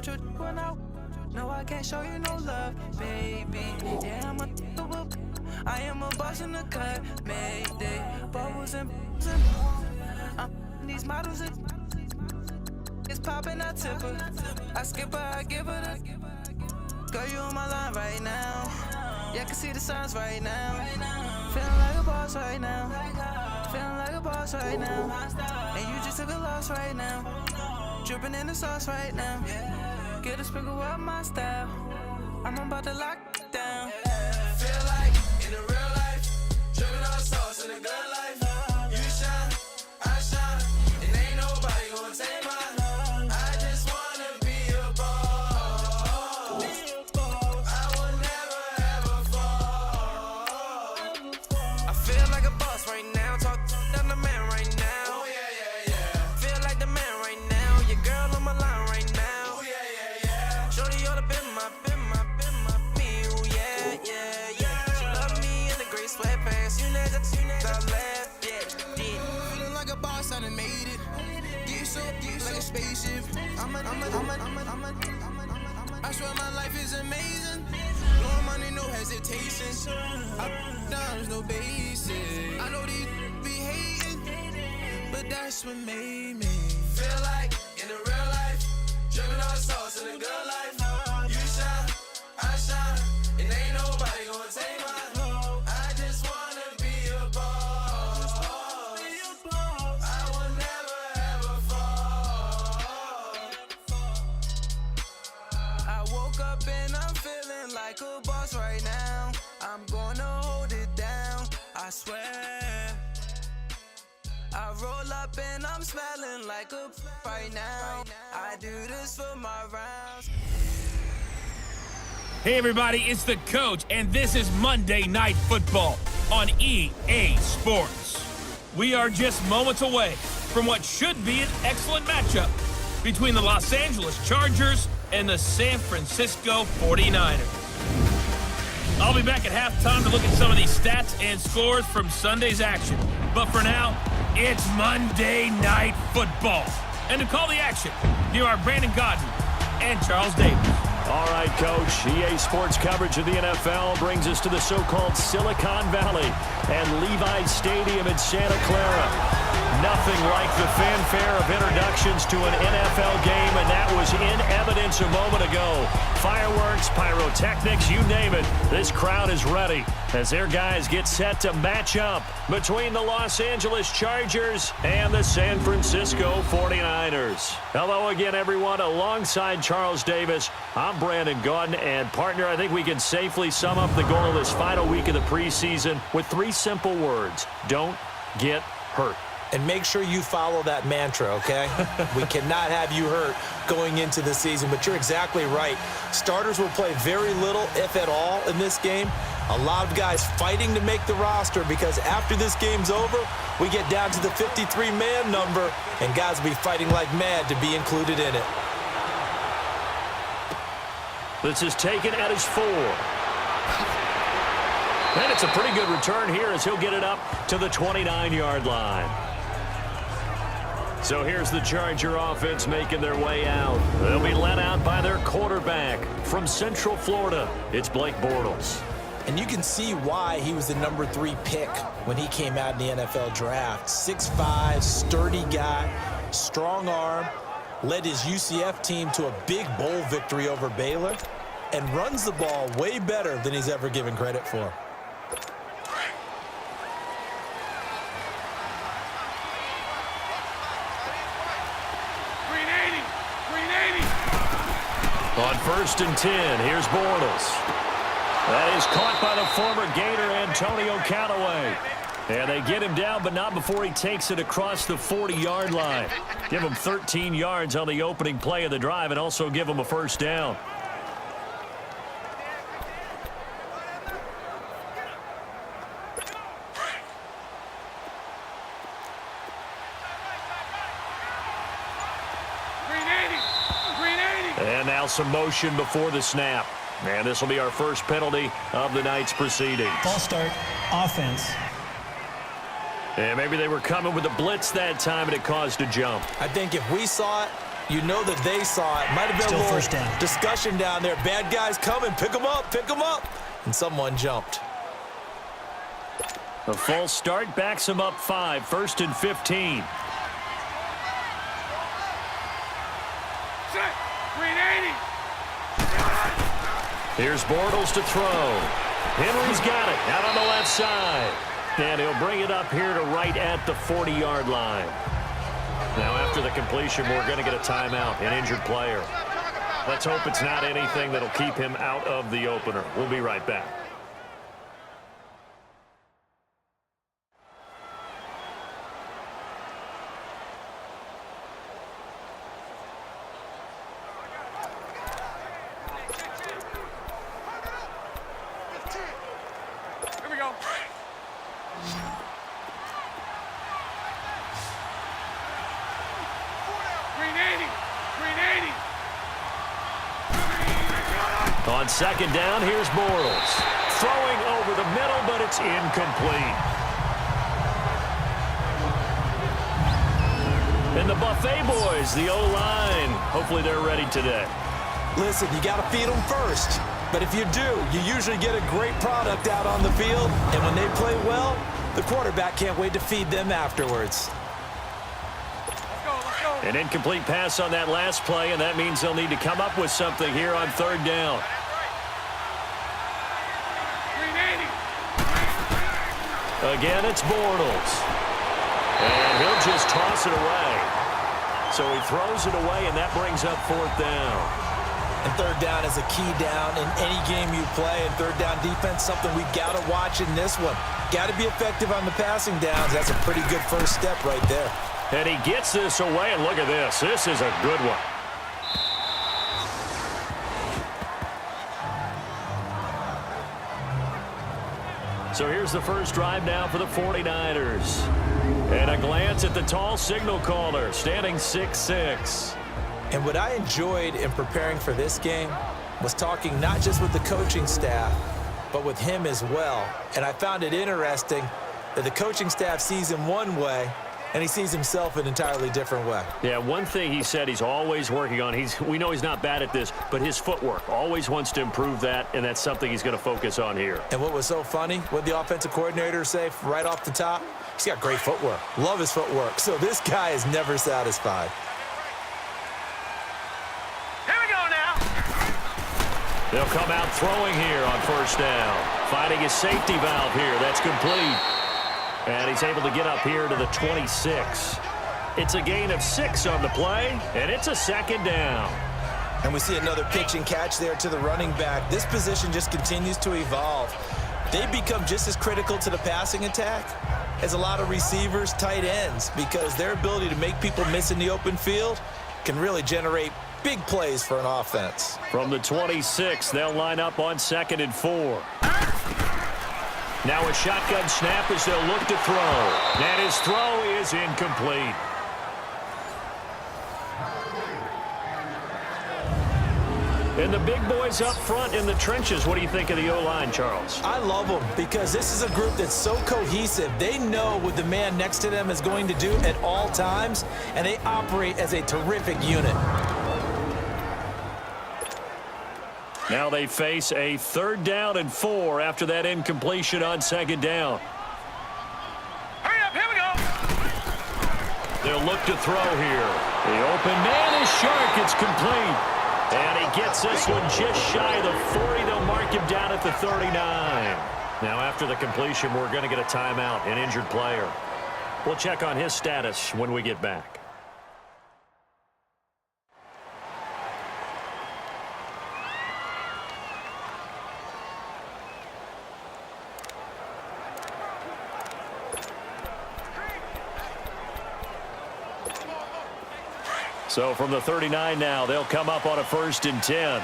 don't you when no, I can't show you no love, baby. Yeah, I am a boss in the cut, Mayday. Bubbles and these models, it's popping, I tip her. I skip her, I give her the. Girl, you on my line right now. Yeah, I can see the signs right now. Feeling like a boss right now. Feeling like a boss right now. And you just took a loss right now. Dripping in the sauce right now. Get a sprinkle up my style. I'm about to lock it down. Feel like in the real life, dripping on sauce in the good life. You shine, I shine, and ain't nobody gonna take mine. I just wanna be a boss. I will never ever fall. I feel like a boss right now. Talk to the man right now. Oh yeah, yeah, yeah. Feel like the man right now. Your girl on my line right now. Oh yeah, yeah, yeah. Shorty oughta been my me. Ooh, yeah, yeah, yeah. She love me in the gray sweatpants. You never left, yeah, did. Feeling like a boss, I done made it. Get so like a spaceship. I swear my life is amazing. No money, no hesitation. Up, downs, no basic. I know these be hating, but that's what made me feel like in the real life, dripping on sauce in the good life. You shine, I shine, and ain't nobody gonna take mine. I just wanna be a boss. I will never ever fall. I woke up and I'm feeling like a boss right now. I'm gonna hold it down, I swear. I roll up and I'm smelling like a right now. I do this for my rounds. Hey everybody, it's the coach, and this is Monday Night Football on EA Sports. We are just moments away from what should be an excellent matchup between the Los Angeles Chargers and the San Francisco 49ers. I'll be back at halftime to look at some of these stats and scores from Sunday's action. But for now, it's Monday Night Football. And to call the action, here are Brandon Godden and Charles Davis. All right, Coach. EA Sports coverage of the NFL brings us to the so-called Silicon Valley and Levi Stadium in Santa Clara. Nothing like the fanfare of introductions to an NFL game, and that was in evidence a moment ago. Fireworks, pyrotechnics, you name it. This crowd is ready as their guys get set to match up between the Los Angeles Chargers and the San Francisco 49ers. Hello again, everyone. Alongside Charles Davis, I'm Brandon Gaudin, and partner, I think we can safely sum up the goal of this final week of the preseason with 3 simple words. Don't get hurt. And make sure you follow that mantra, okay? We cannot have you hurt going into the season, but you're exactly right. Starters will play very little, if at all, in this game. A lot of guys fighting to make the roster because after this game's over, we get down to the 53-man number, and guys will be fighting like mad to be included in it. This is taken at his 4. And it's a pretty good return here as he'll get it up to the 29-yard line. So here's the Charger offense making their way out. They'll be led out by their quarterback from Central Florida. It's Blake Bortles. And you can see why he was the number 3 pick when he came out in the NFL draft. 6'5", sturdy guy, strong arm, led his UCF team to a big bowl victory over Baylor, and runs the ball way better than he's ever given credit for. On 1st and 10, here's Bortles. That is caught by the former Gator Antonio Callaway. And they get him down, but not before he takes it across the 40-yard line. Give him 13 yards on the opening play of the drive and also give him a first down. And now some motion before the snap. And this will be our first penalty of the night's proceedings. Ball start, offense. And maybe they were coming with a blitz that time and it caused a jump. I think if we saw it, You know that they saw it. Might have been Still a little first down. discussion down there. Bad guys coming. Pick them up. Pick them up. And someone jumped. A false start backs him up 5, 1st and 15. Here's Bortles to throw. Henry's got it out on the left side. And he'll bring it up here to right at the 40-yard line. Now after the completion, we're going to get a timeout, an injured player. Let's hope it's not anything that'll keep him out of the opener. We'll be right back. On second down, here's Bortles. Throwing over the middle, but it's incomplete. And the Buffet boys, the O-line, hopefully they're ready today. Listen, you got to feed them first. But if you do, you usually get a great product out on the field. And when they play well, the quarterback can't wait to feed them afterwards. An incomplete pass on that last play, and that means they'll need to come up with something here on third down. Again, it's Bortles. And he'll just toss it away. So he throws it away, and that brings up fourth down. And third down is a key down in any game you play. And third down defense, something we got to watch in this one. Got to be effective on the passing downs. That's a pretty good first step right there. And he gets this away, and look at this. This is a good one. So here's the first drive now for the 49ers. And a glance at the tall signal caller, standing 6'6". And what I enjoyed in preparing for this game was talking not just with the coaching staff, but with him as well. And I found it interesting that the coaching staff sees him one way, and he sees himself an entirely different way. Yeah, one thing he said he's always working on, we know he's not bad at this, but his footwork, always wants to improve that, and that's something he's going to focus on here. And what was so funny, what the offensive coordinator say right off the top? He's got great footwork. Love his footwork. So this guy is never satisfied. Here we go now. They'll come out throwing here on first down. Finding his safety valve here. That's complete. And he's able to get up here to the 26. It's a gain of 6 on the play, and it's a second down. And we see another pitch and catch there to the running back. This position just continues to evolve. They become just as critical to the passing attack as a lot of receivers, tight ends, because their ability to make people miss in the open field can really generate big plays for an offense. From the 26, they'll line up on 2nd and 4. Now a shotgun snap as they'll look to throw. And his throw is incomplete. And the big boys up front in the trenches. What do you think of the O-line, Charles? I love them because this is a group that's so cohesive. They know what the man next to them is going to do at all times, and they operate as a terrific unit. Now they face a 3rd down and 4 after that incompletion on 2nd down. Hurry up, here we go. They'll look to throw here. The open man is Shark. It's complete. And he gets this one just shy of the 40. They'll mark him down at the 39. Now after the completion, we're going to get a timeout, an injured player. We'll check on his status when we get back. So from the 39 now, they'll come up on a 1st and 10.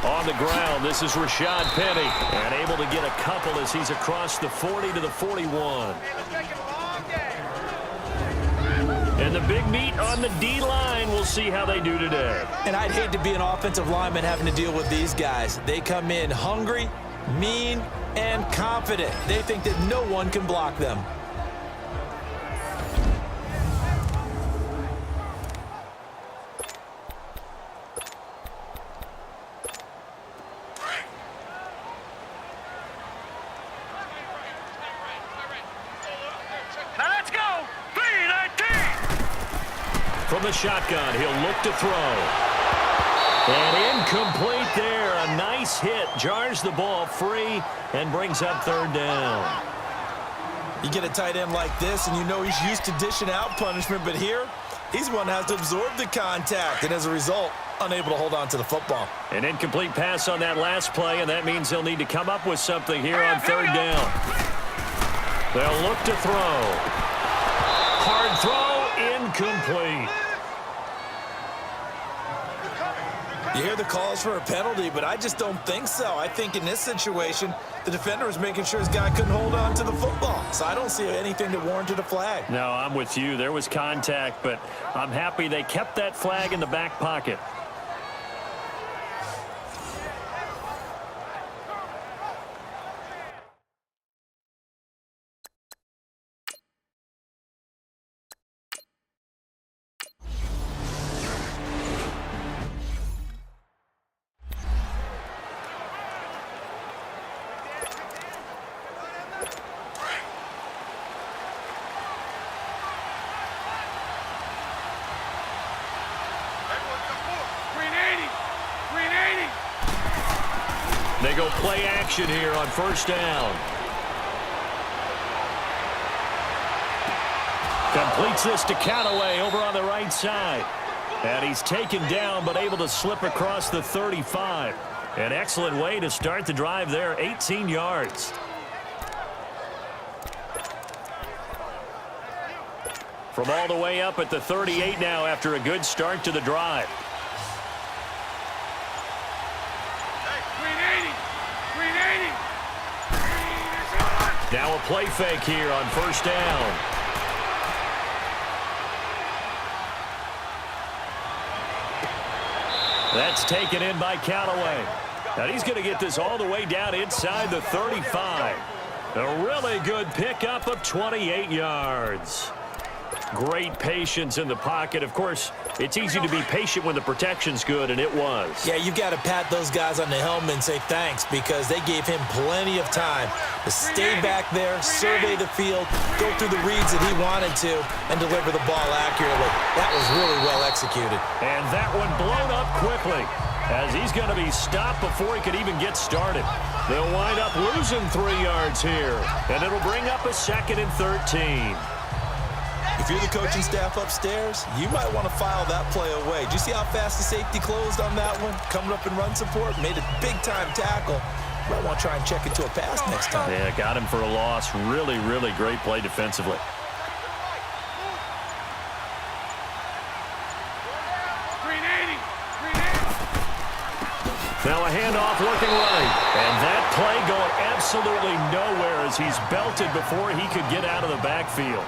On the ground, this is Rashad Penny. And able to get a couple as he's across the 40 to the 41. And the big meat on the D-line, we'll see how they do today. And I'd hate to be an offensive lineman having to deal with these guys. They come in hungry, mean, and confident. They think that no one can block them. from the shotgun. He'll look to throw. And incomplete there. A nice hit. Jars the ball free and brings up third down. You get a tight end like this, and you know he's used to dishing out punishment, but here, he's one that has to absorb the contact, and as a result, unable to hold on to the football. An incomplete pass on that last play, and that means he'll need to come up with something here on third down. They'll look to throw. Hard throw, incomplete. You hear the calls for a penalty, but I just don't think so. I think in this situation, the defender was making sure his guy couldn't hold on to the football. So I don't see anything that warranted a flag. No, I'm with you. There was contact, but I'm happy they kept that flag in the back pocket. They go play action here on first down. Completes this to Callaway over on the right side. And he's taken down but able to slip across the 35. An excellent way to start the drive there, 18 yards. From all the way up at the 38 now after a good start to the drive. Now a play fake here on first down. That's taken in by Callaway. Now he's going to get this all the way down inside the 35. A really good pickup of 28 yards. Great patience in the pocket. Of course, it's easy to be patient when the protection's good, and it was. Yeah, you've got to pat those guys on the helmet and say thanks because they gave him plenty of time to stay back there, survey the field, go through the reads that he wanted to, and deliver the ball accurately. That was really well executed. And that one blown up quickly as he's going to be stopped before he could even get started. They'll wind up losing 3 yards here, and it'll bring up a 2nd and 13. If you're the coaching staff upstairs, you might want to file that play away. Do you see how fast the safety closed on that one? Coming up in run support, made a big-time tackle. Might want to try and check into a pass next time. Yeah, got him for a loss. Really, really great play defensively. Now a handoff looking right. And that play going absolutely nowhere as he's belted before he could get out of the backfield.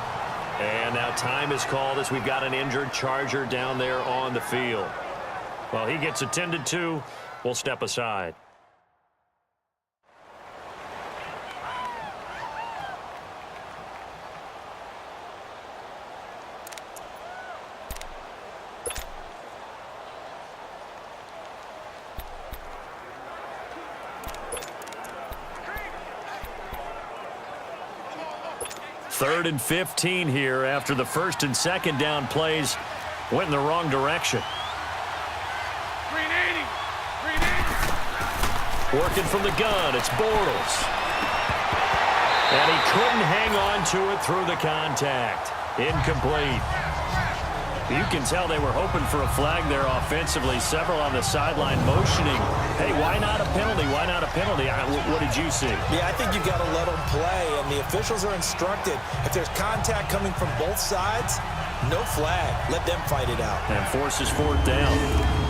And now time is called as we've got an injured Charger down there on the field. Well, he gets attended to. We'll step aside. Third and 15 here after the 1st and 2nd down plays went in the wrong direction. Working from the gun, it's Bortles. And he couldn't hang on to it through the contact. Incomplete. You can tell they were hoping for a flag there offensively. Several on the sideline motioning. Hey, why not a penalty? Why not a penalty? What did you see? Yeah, I think you've got to let them play, and the officials are instructed. If there's contact coming from both sides, no flag. Let them fight it out. And forces 4th down.